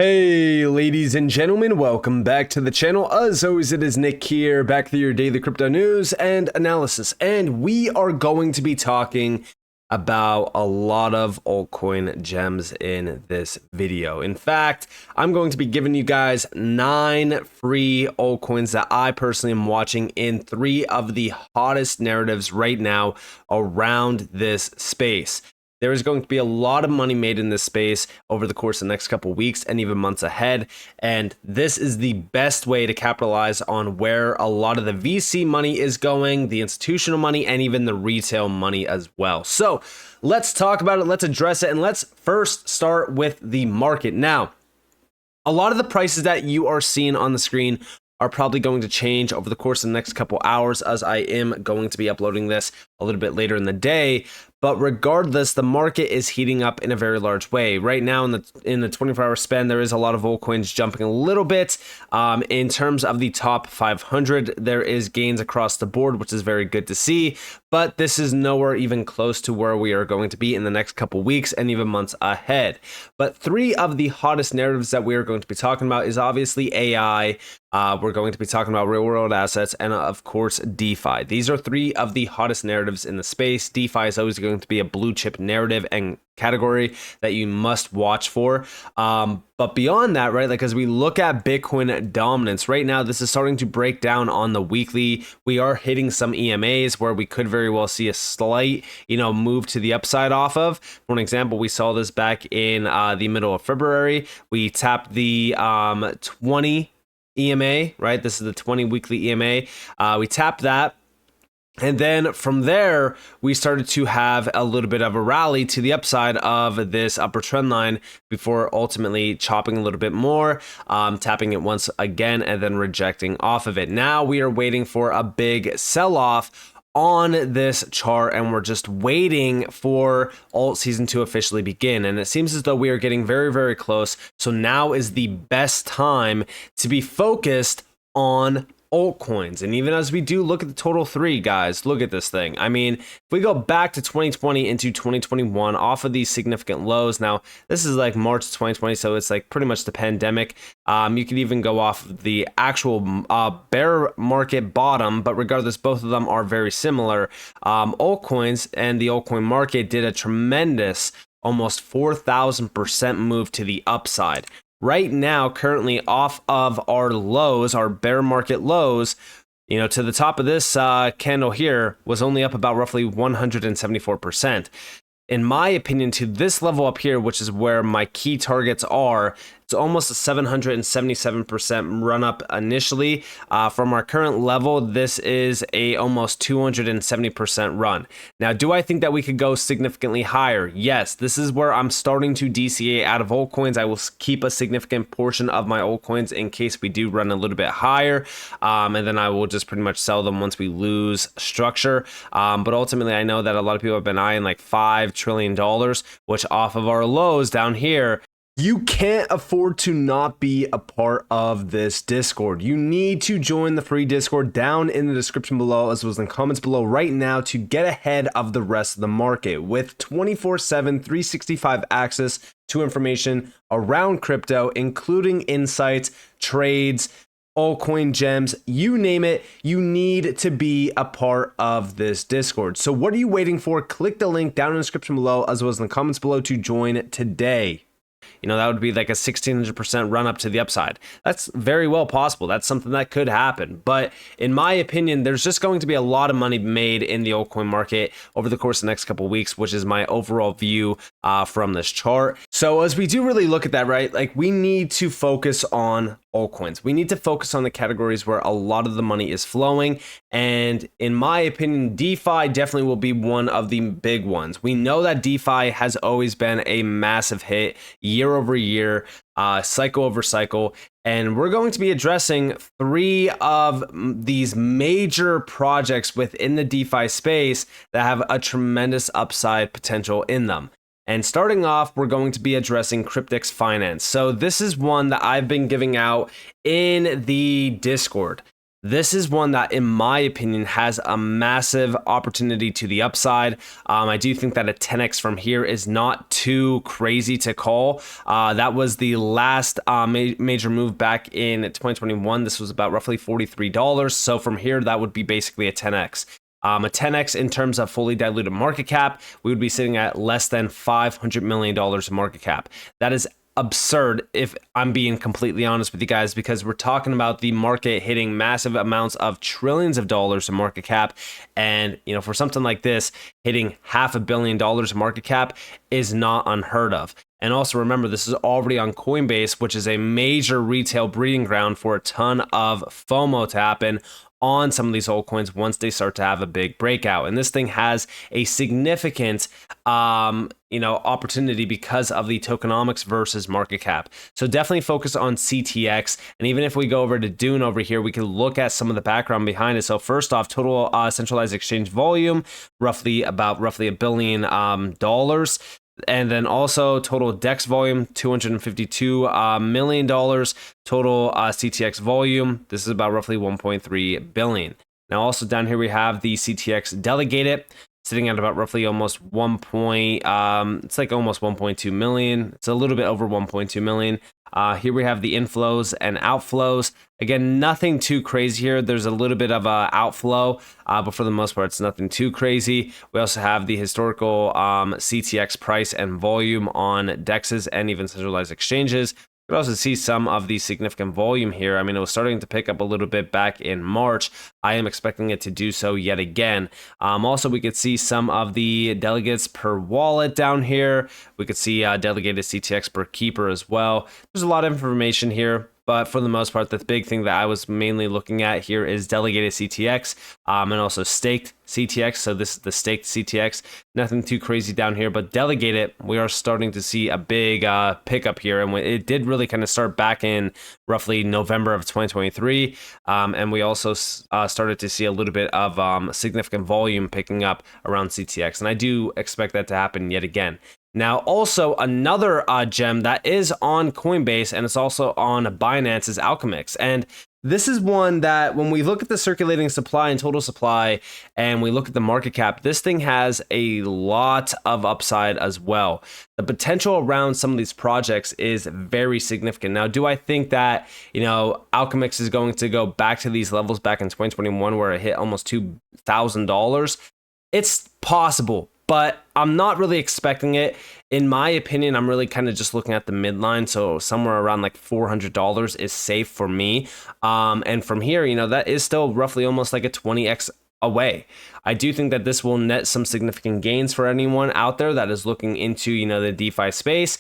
Hey ladies and gentlemen, welcome back to the channel. As always, it is Nick here, back with your daily crypto news and analysis, and we are going to be talking about a lot of altcoin gems in this video. In fact, I'm going to be giving you guys 9 free altcoins that I personally am watching in 3 of the hottest narratives right now around this space. There is going to be a lot of money made in this space over the course of the next couple weeks and even months ahead. And this is the best way to capitalize on where a lot of the VC money is going, the institutional money, and even the retail money as well. So let's talk about it. Let's address it. And let's first start with the market. Now, a lot of the prices that you are seeing on the screen are probably going to change over the course of the next couple hours, as I am going to be uploading this a little bit later in the day. But regardless, the market is heating up in a very large way. Right now in the 24-hour span, there is a lot of altcoins jumping a little bit. In terms of the top 500, there is gains across the board, which is very good to see. But this is nowhere even close to where we are going to be in the next couple weeks and even months ahead. But 3 of the hottest narratives that we are going to be talking about is obviously AI. We're going to be talking about real-world assets and, of course, DeFi. These are 3 of the hottest narratives in the space. DeFi is always going to be a blue chip narrative and category that you must watch for. But beyond that, right, like as we look at Bitcoin dominance right now, this is starting to break down on the weekly. We are hitting some EMAs where we could very well see a slight, move to the upside off of. For an example, we saw this back in the middle of February. We tapped the 20 EMA, right? This is the 20 weekly EMA. We tapped that. And then from there, we started to have a little bit of a rally to the upside of this upper trend line before ultimately chopping a little bit more, tapping it once again, and then rejecting off of it. Now we are waiting for a big sell-off on this chart, and we're just waiting for alt season to officially begin. And it seems as though we are getting very, very close. So now is the best time to be focused on altcoins. And even as we do look at the total 3, guys, look at this thing. I mean, if we go back to 2020 into 2021 off of these significant lows, now this is like March 2020, so it's like pretty much the pandemic. You could even go off the actual bear market bottom, but regardless, both of them are very similar. Altcoins and the altcoin market did a tremendous almost 4,000% move to the upside. Right now, currently off of our lows, our bear market lows, to the top of this candle here was only up about roughly 174%. In my opinion, to this level up here, which is where my key targets are, it's almost a 777% run up initially. From our current level, this is a almost 270% run. Now, do I think that we could go significantly higher? Yes, this is where I'm starting to DCA out of altcoins. I will keep a significant portion of my altcoins in case we do run a little bit higher. And then I will just pretty much sell them once we lose structure. But ultimately, I know that a lot of people have been eyeing like $5 trillion, which off of our lows down here, you can't afford to not be a part of this Discord. You need to join the free Discord down in the description below, as well as in the comments below right now, to get ahead of the rest of the market with 24/7, 365 access to information around crypto, including insights, trades, altcoin gems, you name it. You need to be a part of this Discord. So what are you waiting for? Click the link down in the description below, as well as in the comments below, to join today. That would be like a 1600% run up to the upside. That's very well possible. That's something that could happen. But in my opinion, there's just going to be a lot of money made in the altcoin market over the course of the next couple of weeks, which is my overall view from this chart. So as we do really look at that, right, like we need to focus on altcoins. We need to focus on the categories where a lot of the money is flowing. And in my opinion, DeFi definitely will be one of the big ones. We know that DeFi has always been a massive hit year over year, cycle over cycle. And we're going to be addressing 3 of these major projects within the DeFi space that have a tremendous upside potential in them. And starting off, we're going to be addressing Cryptix Finance. So this is one that I've been giving out in the Discord. This is one that, in my opinion, has a massive opportunity to the upside. I do think that a 10x from here is not too crazy to call. That was the last major move back in 2021. This was about roughly $43. So from here, that would be basically a 10x. A 10x in terms of fully diluted market cap, we would be sitting at less than $500 million in market cap. That is absurd, if I'm being completely honest with you guys, because we're talking about the market hitting massive amounts of trillions of dollars in market cap. And, you know, for something like this, hitting $500 million in market cap is not unheard of. And also remember, this is already on Coinbase, which is a major retail breeding ground for a ton of FOMO to happen on some of these altcoins once they start to have a big breakout. And this thing has a significant opportunity because of the tokenomics versus market cap. So definitely focus on CTX. And even if we go over to Dune over here, we can look at some of the background behind it. So first off, total centralized exchange volume, roughly $1 billion. And then also total DEX volume, $252 million. Total CTX volume, this is about roughly 1.3 billion. Now also down here we have the CTX delegated, sitting at about roughly almost it's like almost 1.2 million. It's a little bit over 1.2 million. Here we have the inflows and outflows. Again, nothing too crazy here. There's a little bit of a outflow, but for the most part, it's nothing too crazy. We also have the historical CTX price and volume on DEXs and even centralized exchanges. You can also see some of the significant volume here. I mean, it was starting to pick up a little bit back in March. I am expecting it to do so yet again. Also, we could see some of the delegates per wallet down here. We could see delegated CTX per keeper as well. There's a lot of information here. But for the most part, the big thing that I was mainly looking at here is delegated CTX and also staked CTX. So this is the staked CTX. Nothing too crazy down here, but delegated, we are starting to see a big pickup here. And it did really kind of start back in roughly November of 2023. And we also started to see a little bit of significant volume picking up around CTX. And I do expect that to happen yet again. Now, also another gem that is on Coinbase and it's also on Binance is Alchemix. And this is one that when we look at the circulating supply and total supply and we look at the market cap, this thing has a lot of upside as well. The potential around some of these projects is very significant. Now, do I think that, Alchemix is going to go back to these levels back in 2021 where it hit almost $2,000? It's possible, but I'm not really expecting it. In my opinion, I'm really kind of just looking at the midline. So somewhere around like $400 is safe for me. And from here, that is still roughly almost like a 20x away. I do think that this will net some significant gains for anyone out there that is looking into, the DeFi space.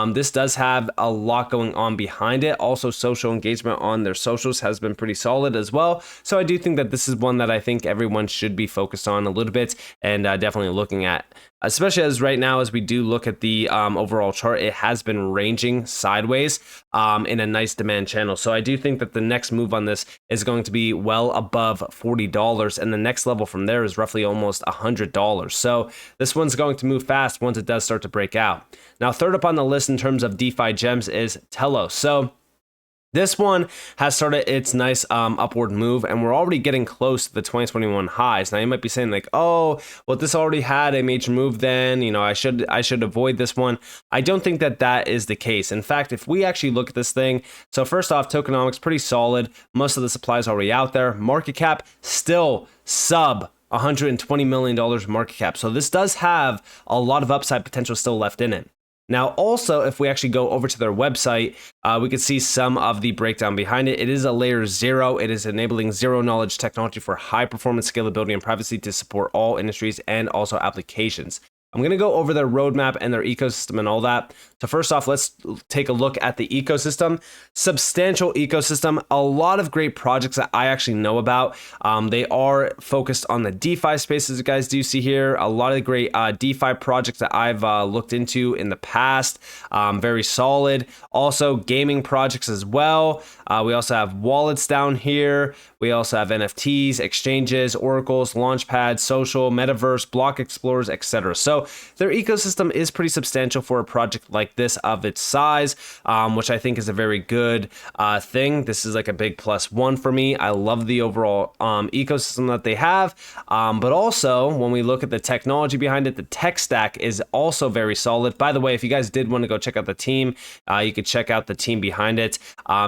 This does have a lot going on behind it. Also, social engagement on their socials has been pretty solid as well. So I do think that this is one that I think everyone should be focused on a little bit and definitely looking at. Especially as right now, as we do look at the overall chart, it has been ranging sideways in a nice demand channel. So I do think that the next move on this is going to be well above $40. And the next level from there is roughly almost $100. So this one's going to move fast once it does start to break out. Now, third up on the list in terms of DeFi gems is Telos. So this one has started its nice upward move, and we're already getting close to the 2021 highs. Now, you might be saying like, oh, well, this already had a major move then, I should avoid this one. I don't think that that is the case. In fact, if we actually look at this thing, so first off, tokenomics pretty solid. Most of the supply is already out there. Market cap still sub $120 million market cap. So this does have a lot of upside potential still left in it. Now, also, if we actually go over to their website, we could see some of the breakdown behind it. It is a layer 0. It is enabling zero knowledge technology for high performance, scalability, and privacy to support all industries and also applications. I'm going to go over their roadmap and their ecosystem and all that. So first off, let's take a look at the ecosystem. Substantial ecosystem, a lot of great projects that I actually know about. They are focused on the DeFi space, as you guys do see here. A lot of great DeFi projects that I've looked into in the past. Very solid. Also gaming projects as well. We also have wallets down here. We also have NFTs, exchanges, oracles, launchpads, social, metaverse, block explorers, etc. So So their ecosystem is pretty substantial for a project like this of its size, which I think is a very good thing. This is like a big +1 for me. I love the overall ecosystem that they have, but also when we look at the technology behind it, the tech stack is also very solid. By the way, if you guys did want to go check out the team, you could check out the team behind it.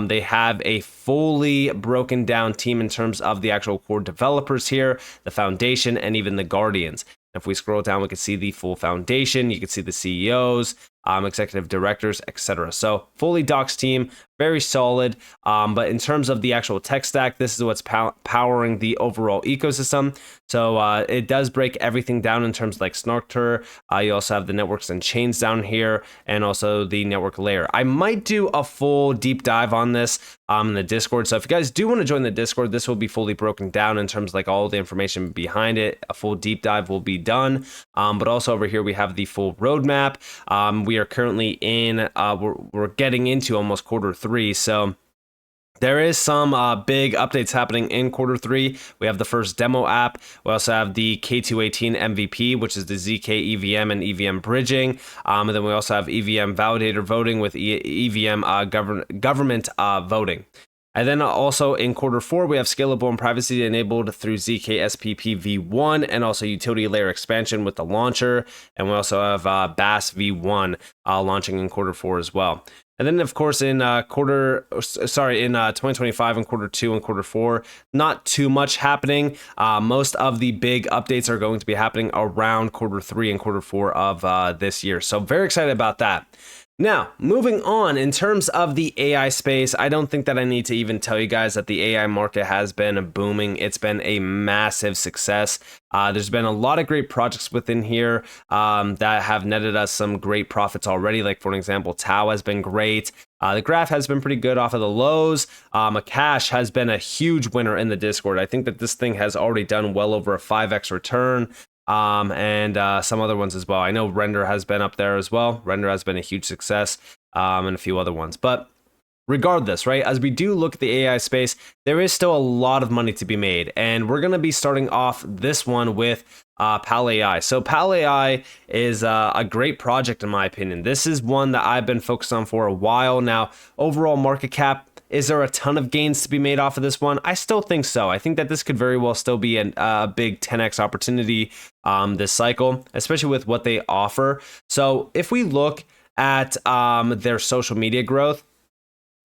They have a fully broken down team in terms of the actual core developers here, the foundation, and even the guardians. If we scroll down, we can see the full foundation. You can see the CEOs, executive directors, etc. So fully doxed team, very solid. But in terms of the actual tech stack, this is what's powering the overall ecosystem. So it does break everything down in terms of like Snarkter. You also have the networks and chains down here, and also the network layer. I might do a full deep dive on this in the Discord. So if you guys do want to join the Discord, this will be fully broken down in terms of like all the information behind it. A full deep dive will be done. But also over here, we have the full roadmap. We are currently in, we're getting into almost Q3. So there is some big updates happening in Q3. We have the first demo app. We also have the K218 MVP, which is the ZK EVM and EVM bridging. And then we also have EVM validator voting with EVM government voting. And then also in Q4, we have scalable and privacy enabled through ZK SPP v1 and also utility layer expansion with the launcher. And we also have BAS v1 launching in Q4 as well. And then, of course, in 2025 and Q2 and Q4, not too much happening. Most of the big updates are going to be happening around Q3 and Q4 of this year. So very excited about that. Now, moving on, in terms of the AI space, I don't think that I need to even tell you guys that the AI market has been booming. It's been a massive success. There's been a lot of great projects within here that have netted us some great profits already. Like, for example, Tau has been great. The graph has been pretty good off of the lows. Akash has been a huge winner in the Discord. I think that this thing has already done well over a 5x return. And some other ones as well. I know Render has been up there as well. Render has been a huge success, and a few other ones. But regardless, right, as we do look at the AI space, there is still a lot of money to be made. And we're going to be starting off this one with Pal AI. So Pal AI is a great project in my opinion. This is one that I've been focused on for a while now. Overall market cap, is there a ton of gains to be made off of this one? I still think so. I think that this could very well still be a big 10x opportunity this cycle, especially with what they offer. So if we look at their social media growth,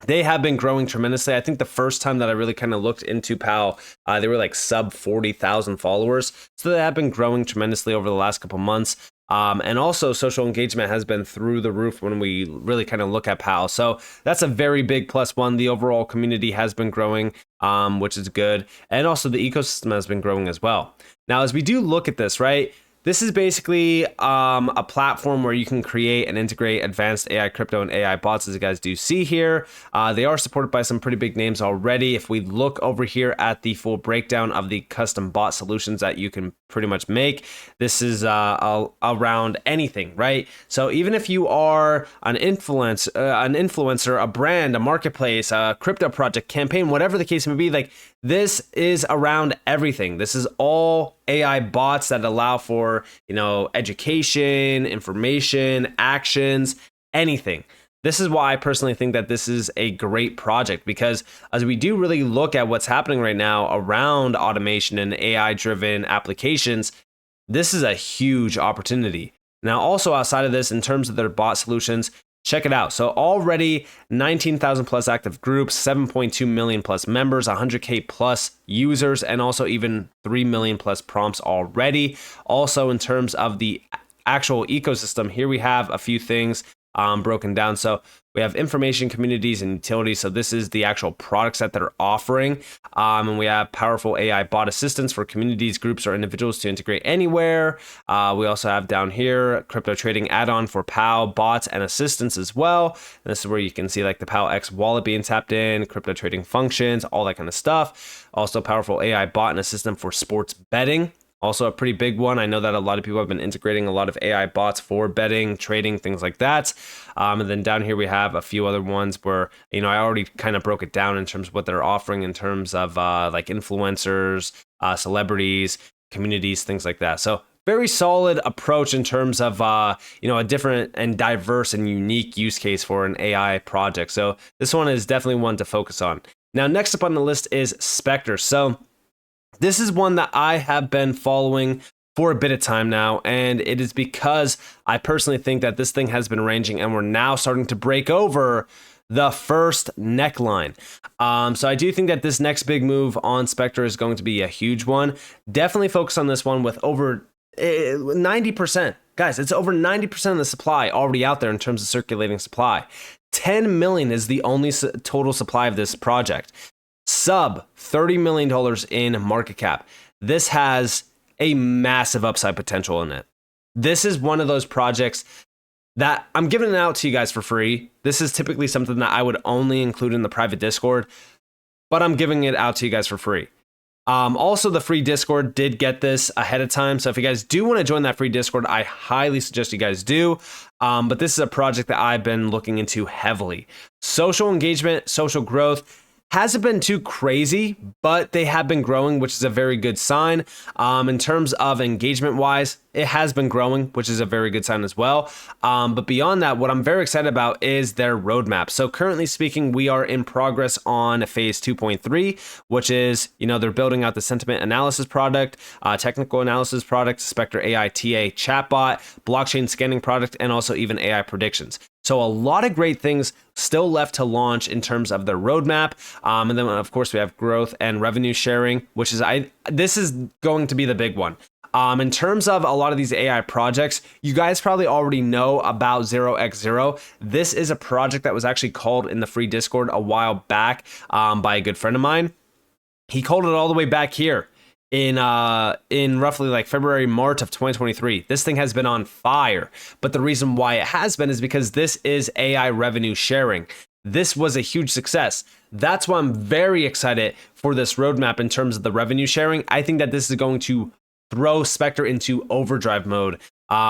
they have been growing tremendously. I think the first time that I really kind of looked into Pal, they were like sub 40,000 followers. So they have been growing tremendously over the last couple months. And also social engagement has been through the roof when we really kind of look at Pal. So that's a very big +1. The overall community has been growing, which is good. And also the ecosystem has been growing as well. Now, as we do look at this, right, this is basically a platform where you can create and integrate advanced AI crypto and AI bots, as you guys do see here. They are supported by some pretty big names already. If we look over here at the full breakdown of the custom bot solutions that you can pretty much make, this is around anything, right? So even if you are an influencer, a brand, a marketplace, a crypto project, campaign, whatever the case may be, like, this is around everything. This is all AI bots that allow for, education, information, actions, anything. This is why I personally think that this is a great project, because as we do really look at what's happening right now around automation and AI-driven applications, this is a huge opportunity. Now, also outside of this, in terms of their bot solutions, check it out. So already 19,000 plus active groups, 7.2 million plus members, 100K plus users, and also even 3 million plus prompts already. Also, in terms of the actual ecosystem, here we have a few things broken down. So we have information, communities, and utilities. So this is the actual products that they're offering. And we have powerful AI bot assistants for communities, groups, or individuals to integrate anywhere. We also have down here crypto trading add-on for PAL bots and assistants as well. And this is where you can see like the PAL X wallet being tapped in, crypto trading functions, all that kind of stuff. Also powerful AI bot and assistant for sports betting. Also a pretty big one. I know that a lot of people have been integrating a lot of AI bots for betting, trading, things like that. And then down here we have a few other ones where, I already kind of broke it down in terms of what they're offering in terms of like influencers, celebrities, communities, things like that. So very solid approach in terms of a different and diverse and unique use case for an AI project. So this one is definitely one to focus on. Now, next up on the list is Spectre. So this is one that I have been following for a bit of time now, and it is because I personally think that this thing has been ranging and we're now starting to break over the first neckline. So I do think that this next big move on Spectre is going to be a huge one. Definitely focus on this one with over 90%. Guys, it's over 90% of the supply already out there in terms of circulating supply. 10 million is the only total supply of this project. Sub $30 million in market cap. This has a massive upside potential in it. This is one of those projects that I'm giving it out to you guys for free. This is typically something that I would only include in the private Discord, but I'm giving it out to you guys for free. Also, the free Discord did get this ahead of time. So if you guys do want to join that free Discord, I highly suggest you guys do. But this is a project that I've been looking into heavily. Social engagement, social growth. Hasn't been too crazy, but they have been growing, which is a very good sign. In terms of engagement wise, it has been growing, which is a very good sign as well. But beyond that, what I'm very excited about is their roadmap. So currently speaking, we are in progress on phase 2.3, which is, they're building out the sentiment analysis product, technical analysis product, Spectre AI TA chatbot, blockchain scanning product, and also even AI predictions. So a lot of great things still left to launch in terms of their roadmap. And then, of course, we have growth and revenue sharing, which is this is going to be the big one. In terms of a lot of these AI projects, you guys probably already know about 0x0. This is a project that was actually called in the free Discord a while back by a good friend of mine. He called it all the way back here in roughly like February, March of 2023. This thing has been on fire. But the reason why it has been is because this is AI revenue sharing. This was a huge success. That's why I'm very excited for this roadmap in terms of the revenue sharing. I think that this is going to throw Spectre into overdrive mode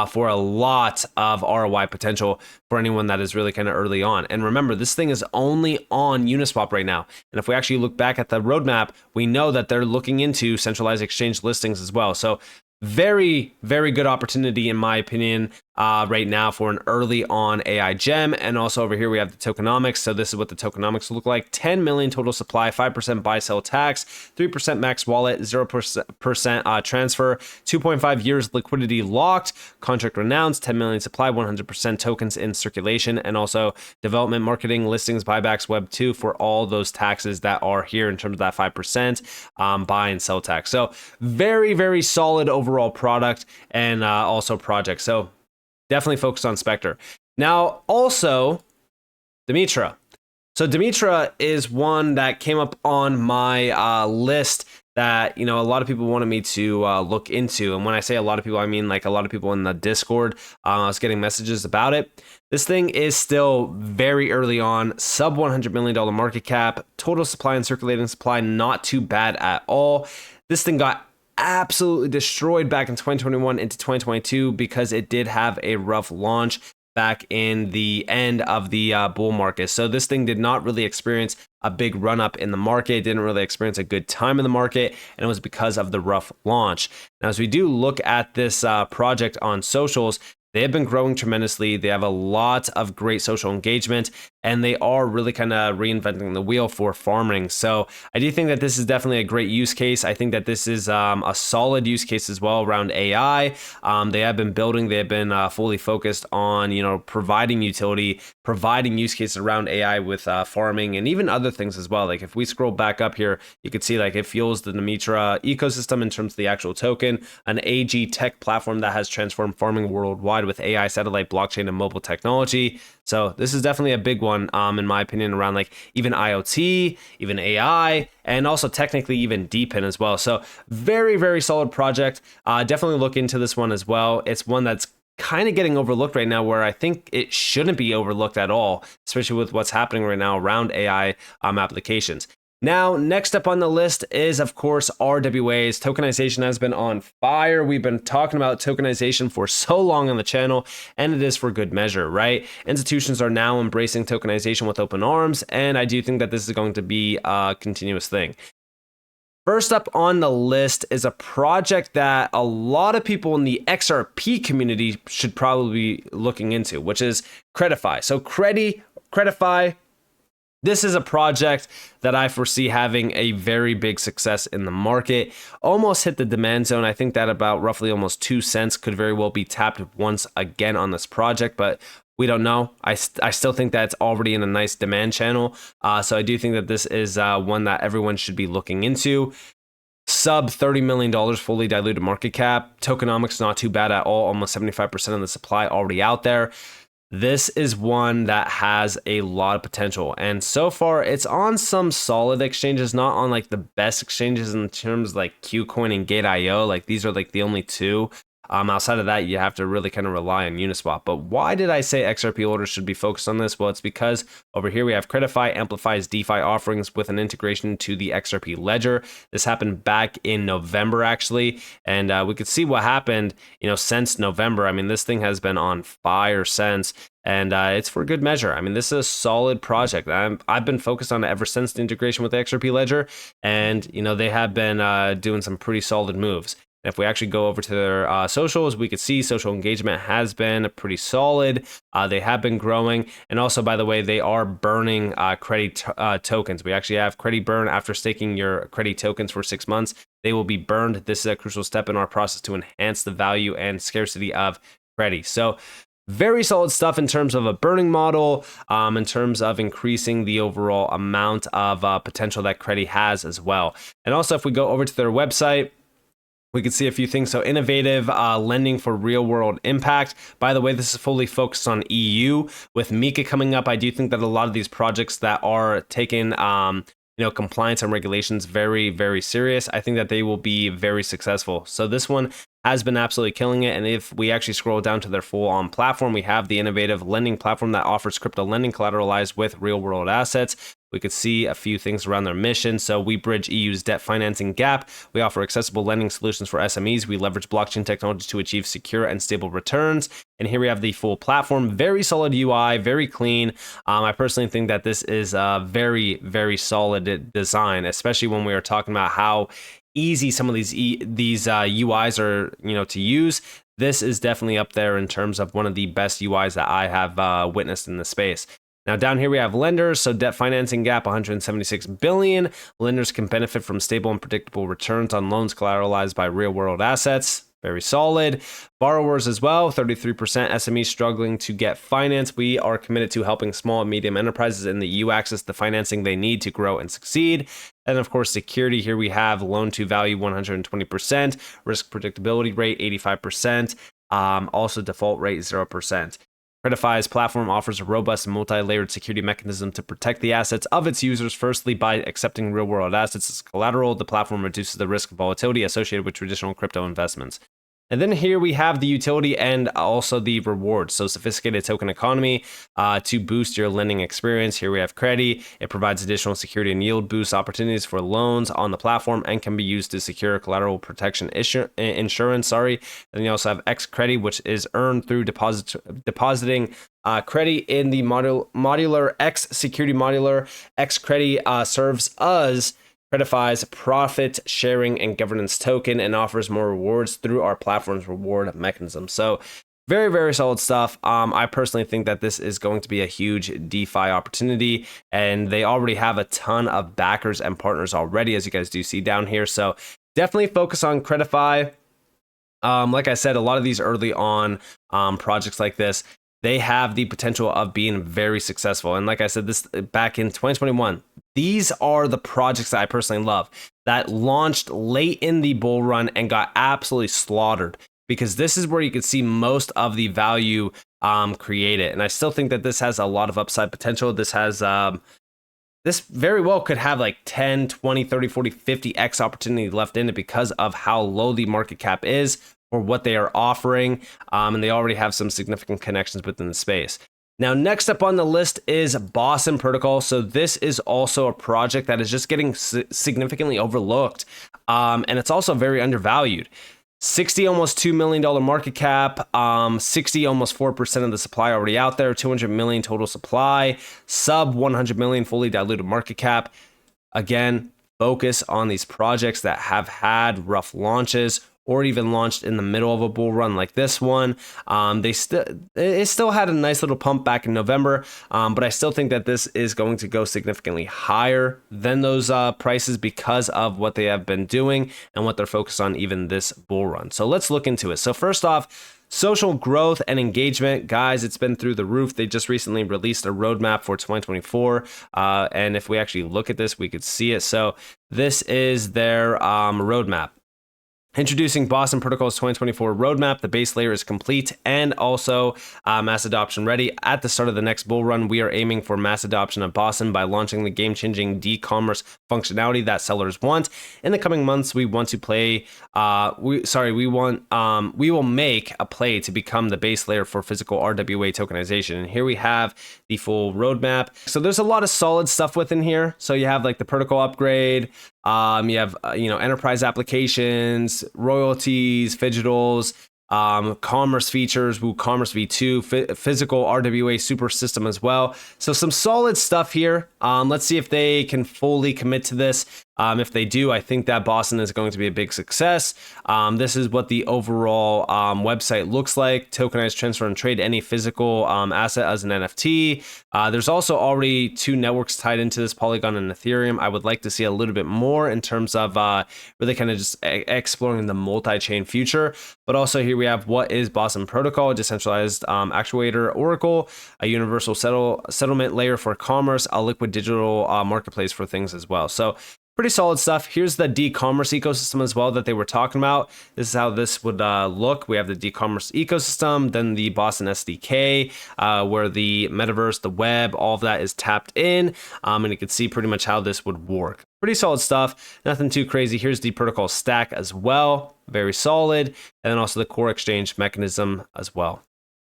for a lot of ROI potential for anyone that is really kind of early on. And remember, this thing is only on Uniswap right now. And if we actually look back at the roadmap, we know that they're looking into centralized exchange listings as well. So very, very good opportunity, in my opinion, right now for an early on AI gem. And also over here, we have the tokenomics. So this is what the tokenomics look like. 10 million total supply, 5% buy sell tax, 3% max wallet, 0% transfer, 2.5 years liquidity locked, contract renounced, 10 million supply, 100% tokens in circulation, and also development, marketing, listings, buybacks, web 2 for all those taxes that are here in terms of that 5% buy and sell tax. So very, very solid overall product and also project. So definitely focus on Spectre. Now, also, Demetra. So Demetra is one that came up on my list that, a lot of people wanted me to look into. And when I say a lot of people, I mean like a lot of people in the Discord. I was getting messages about it. This thing is still very early on, sub $100 million market cap, total supply and circulating supply, not too bad at all. This thing got absolutely destroyed back in 2021 into 2022 because it did have a rough launch back in the end of the bull market. So this thing did not really experience a big run up in the market, didn't really experience a good time in the market, and it was because of the rough launch. Now, as we do look at this project on socials, they have been growing tremendously. They have a lot of great social engagement, and they are really kind of reinventing the wheel for farming. So I do think that this is definitely a great use case. I think that this is a solid use case as well around AI. They have been building, they have been fully focused on, providing utility, providing use cases around AI with farming and even other things as well. Like if we scroll back up here, you can see like it fuels the Demetra ecosystem in terms of the actual token, an AG tech platform that has transformed farming worldwide with AI, satellite, blockchain, and mobile technology. So this is definitely a big one, in my opinion, around like even IoT, even AI, and also technically even DePIN as well. So very, very solid project. Definitely look into this one as well. It's one that's kind of getting overlooked right now, where I think it shouldn't be overlooked at all, especially with what's happening right now around AI applications. Now, next up on the list is, of course, RWAs. Tokenization has been on fire. We've been talking about tokenization for so long on the channel, and it is for good measure, right? Institutions are now embracing tokenization with open arms, and I do think that this is going to be a continuous thing. First up on the list is a project that a lot of people in the XRP community should probably be looking into, which is Credifi. So Credifi, this is a project that I foresee having a very big success in the market. Almost hit the demand zone. I think that about roughly almost 2 cents could very well be tapped once again on this project, but we don't know. I still think that it's already in a nice demand channel. So I do think that this is one that everyone should be looking into. Sub $30 million fully diluted market cap. Tokenomics not too bad at all. Almost 75% of the supply already out there. This is one that has a lot of potential. And so far, it's on some solid exchanges, not on like the best exchanges in terms of like Qcoin and Gate.io. Like these are like the only two. Outside of that, you have to really kind of rely on Uniswap. But why did I say XRP holders should be focused on this? Well, it's because over here we have Credifi amplifies DeFi offerings with an integration to the XRP ledger. This happened back in November, actually. And we could see what happened, since November. I mean, this thing has been on fire since. And it's for good measure. I mean, this is a solid project. I've been focused on it ever since the integration with the XRP ledger. And, they have been doing some pretty solid moves. If we actually go over to their socials, we could see social engagement has been pretty solid. They have been growing. And also, by the way, they are burning credit tokens. We actually have credit burn after staking your credit tokens for 6 months. They will be burned. This is a crucial step in our process to enhance the value and scarcity of credit. So very solid stuff in terms of a burning model, in terms of increasing the overall amount of potential that credit has as well. And also, if we go over to their website, we can see a few things. So innovative lending for real world impact. By the way, this is fully focused on EU. With Mika coming up, I do think that a lot of these projects that are taking compliance and regulations very, very serious, I think that they will be very successful. So this one has been absolutely killing it. And if we actually scroll down to their full-on platform, we have the innovative lending platform that offers crypto lending collateralized with real-world assets. We could see a few things around their mission. So we bridge EU's debt financing gap. We offer accessible lending solutions for SMEs. We leverage blockchain technology to achieve secure and stable returns. And here we have the full platform. Very solid UI, very clean. I personally think that this is a very, very solid design, especially when we are talking about how easy some of these UIs are, to use. This is definitely up there in terms of one of the best UIs that I have witnessed in the space. Now down here we have lenders, so debt financing gap 176 billion. Lenders can benefit from stable and predictable returns on loans collateralized by real-world assets. Very solid. Borrowers as well, 33% SMEs struggling to get finance. We are committed to helping small and medium enterprises in the EU access the financing they need to grow and succeed. And of course, security, here we have loan to value 120%, risk predictability rate 85%, also default rate 0%. Credifi's platform offers a robust and multi-layered security mechanism to protect the assets of its users. Firstly, by accepting real-world assets as collateral, the platform reduces the risk of volatility associated with traditional crypto investments. And then here we have the utility and also the rewards. So sophisticated token economy to boost your lending experience. Here we have Credi. It provides additional security and yield boost opportunities for loans on the platform and can be used to secure collateral protection insurance. And then you also have X Credi, which is earned through depositing Credi in the modular X security modular. X Credi serves as Credifi's profit sharing and governance token and offers more rewards through our platform's reward mechanism. So very, very solid stuff. I personally think that this is going to be a huge DeFi opportunity, and they already have a ton of backers and partners already, as you guys do see down here. So definitely focus on Credifi. Like I said, a lot of these early on projects like this, they have the potential of being very successful. And like I said, this back in 2021, these are the projects that I personally love that launched late in the bull run and got absolutely slaughtered, because this is where you can see most of the value created. And I still think that this has a lot of upside potential. This has this very well could have like 10, 20, 30, 40, 50x opportunity left in it because of how low the market cap is for what they are offering, and they already have some significant connections within the space. Now, next up on the list is Boston Protocol. So this is also a project that is just getting significantly overlooked, and it's also very undervalued. 60 almost $2 million market cap, 60 almost 4% of the supply already out there, 200 million total supply, sub 100 million fully diluted market cap. Again, focus on these projects that have had rough launches or even launched in the middle of a bull run like this one. It still had a nice little pump back in November, but I still think that this is going to go significantly higher than those prices because of what they have been doing and what they're focused on even this bull run. So let's look into it. So first off, social growth and engagement, guys, it's been through the roof. They just recently released a roadmap for 2024. And if we actually look at this, we could see it. So this is their roadmap. Introducing Boston Protocol's 2024 roadmap. The base layer is complete and also mass adoption ready. At the start of the next bull run, we are aiming for mass adoption of Boston by launching the game-changing d-commerce functionality that sellers want. In the coming months, we want to play. We will make a play to become the base layer for physical RWA tokenization. And here we have the full roadmap. So there's a lot of solid stuff within here. So you have like the protocol upgrade. You have enterprise applications, royalties, fidgetals, commerce features, WooCommerce v2, physical RWA super system as well. So some solid stuff here. Let's see if they can fully commit to this. If they do, I think that Boston is going to be a big success. This is what the overall website looks like. Tokenize, transfer, and trade any physical asset as an NFT. There's also already 2 networks tied into this, Polygon and Ethereum. I would like to see a little bit more in terms of really kind of just exploring the multi-chain future. But also here we have what is Boston Protocol, a decentralized actuator oracle, a universal settlement layer for commerce, a liquid digital marketplace for things as well. So pretty solid stuff. Here's the d-commerce ecosystem as well that they were talking about. This is how this would look. We have the d-commerce ecosystem, then the Boston SDK, where the metaverse, the web, all of that is tapped in. And you can see pretty much how this would work. Pretty solid stuff. Nothing too crazy. Here's the protocol stack as well. Very solid. And then also the core exchange mechanism as well.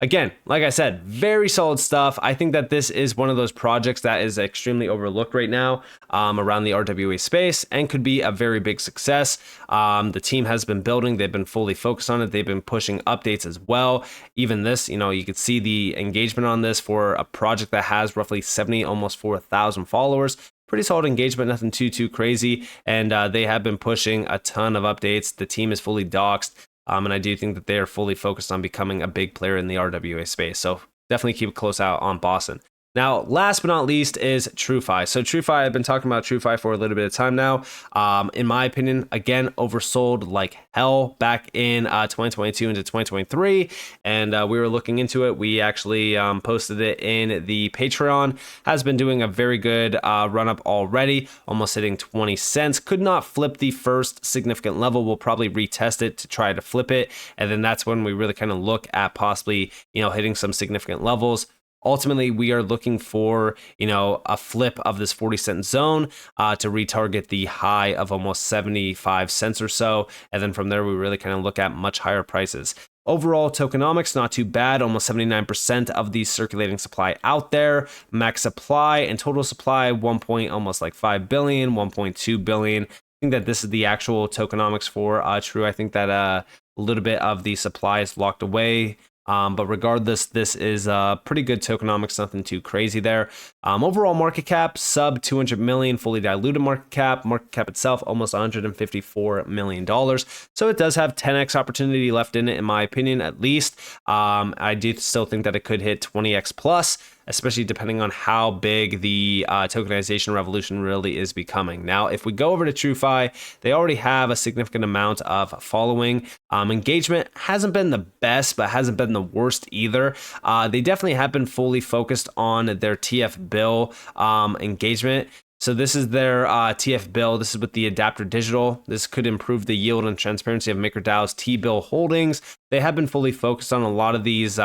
Again, like I said, very solid stuff. I think that this is one of those projects that is extremely overlooked right now around the RWA space and could be a very big success. The team has been building. They've been fully focused on it. They've been pushing updates as well. Even this, you could see the engagement on this for a project that has roughly 70, almost 4,000 followers. Pretty solid engagement, nothing too crazy. And they have been pushing a ton of updates. The team is fully doxed. And I do think that they are fully focused on becoming a big player in the RWA space. So definitely keep a close eye on Boston. Now, last but not least is TrueFi. So TrueFi, I've been talking about TrueFi for a little bit of time now. In my opinion, again, oversold like hell back in 2022 into 2023. And we were looking into it. We actually posted it in the Patreon. Has been doing a very good run up already, almost hitting 20 cents. Could not flip the first significant level. We'll probably retest it to try to flip it. And then that's when we really kind of look at possibly, hitting some significant levels. Ultimately, we are looking for, a flip of this 40-cent zone to retarget the high of almost 75 cents or so. And then from there, we really kind of look at much higher prices. Overall, tokenomics, not too bad. Almost 79% of the circulating supply out there. Max supply and total supply, almost like 5 billion, 1.2 billion. I think that this is the actual tokenomics for True. I think that a little bit of the supply is locked away. But regardless, this is pretty good tokenomics, nothing too crazy there. Overall market cap, sub 200 million, fully diluted market cap itself, almost $154 million. So it does have 10x opportunity left in it, in my opinion, at least. I do still think that it could hit 20x plus, especially depending on how big the tokenization revolution really is becoming. Now, if we go over to TrueFi, they already have a significant amount of following. Engagement hasn't been the best, but hasn't been the worst either. They definitely have been fully focused on their TF bill engagement. So this is their TF bill. This is with the Adapter Digital. This could improve the yield and transparency of MakerDAO's T-bill holdings. They have been fully focused on a lot of these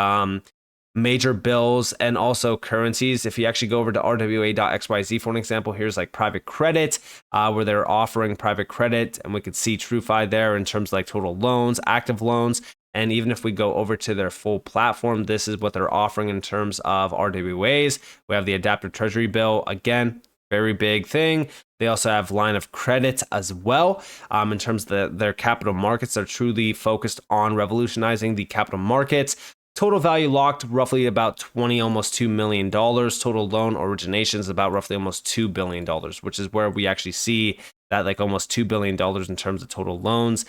major bills and also currencies. If you actually go over to rwa.xyz, for an example, here's like private credit, where they're offering private credit, and we could see TrueFi there in terms of like total loans, active loans. And even if we go over to their full platform, this is what they're offering in terms of RWAs. We have the Adapter Treasury bill, again, very big thing. They also have line of credit as well. In terms of their capital markets, they're truly focused on revolutionizing the capital markets. Total value locked, roughly about almost $2 million. Total loan originations, about roughly almost $2 billion, which is where we actually see that like almost $2 billion in terms of total loans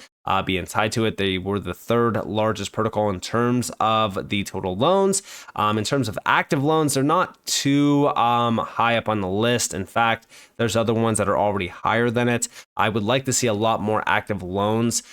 being tied to it. They were the third largest protocol in terms of the total loans. In terms of active loans, they're not too high up on the list. In fact, there's other ones that are already higher than it. I would like to see a lot more active loans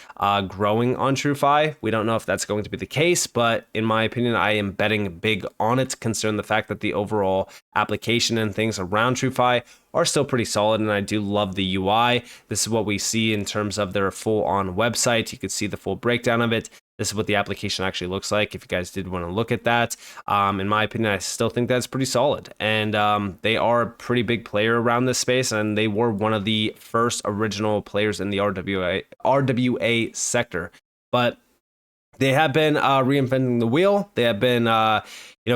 growing on TrueFi. We don't know if that's going to be the case, but in my opinion, I am betting big on it, considering the fact that the overall application and things around TrueFi are still pretty solid, and I do love the UI. This is what we see in terms of their full-on website. You can see the full breakdown of it. This is what the application actually looks like, if you guys did want to look at that. In my opinion, I still think that's pretty solid. And they are a pretty big player around this space, and they were one of the first original players in the RWA sector. But they have been reinventing the wheel. They have been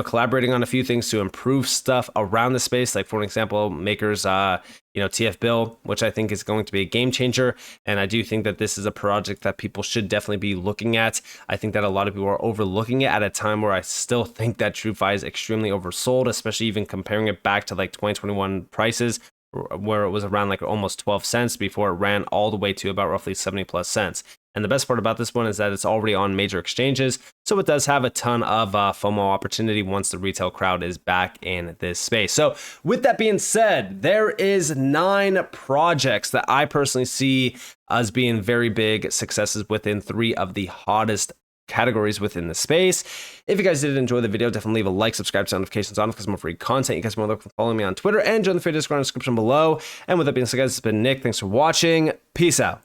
collaborating on a few things to improve stuff around the space. Like, for example, Maker's TF Bill, which I think is going to be a game changer. And I do think that this is a project that people should definitely be looking at. I think that a lot of people are overlooking it at a time where I still think that TrueFi is extremely oversold, especially even comparing it back to like 2021 prices, where it was around like almost 12 cents before it ran all the way to about roughly 70 plus cents. And the best part about this one is that it's already on major exchanges, so it does have a ton of FOMO opportunity once the retail crowd is back in this space. So with that being said, there is 9 projects that I personally see as being very big successes within 3 of the hottest categories within the space. If you guys did enjoy the video, definitely leave a like, subscribe, turn notifications on because more free content. You guys are more welcome to follow me on Twitter and join the free Discord in the description below. And with that being said, guys, it's been Nick. Thanks for watching. Peace out.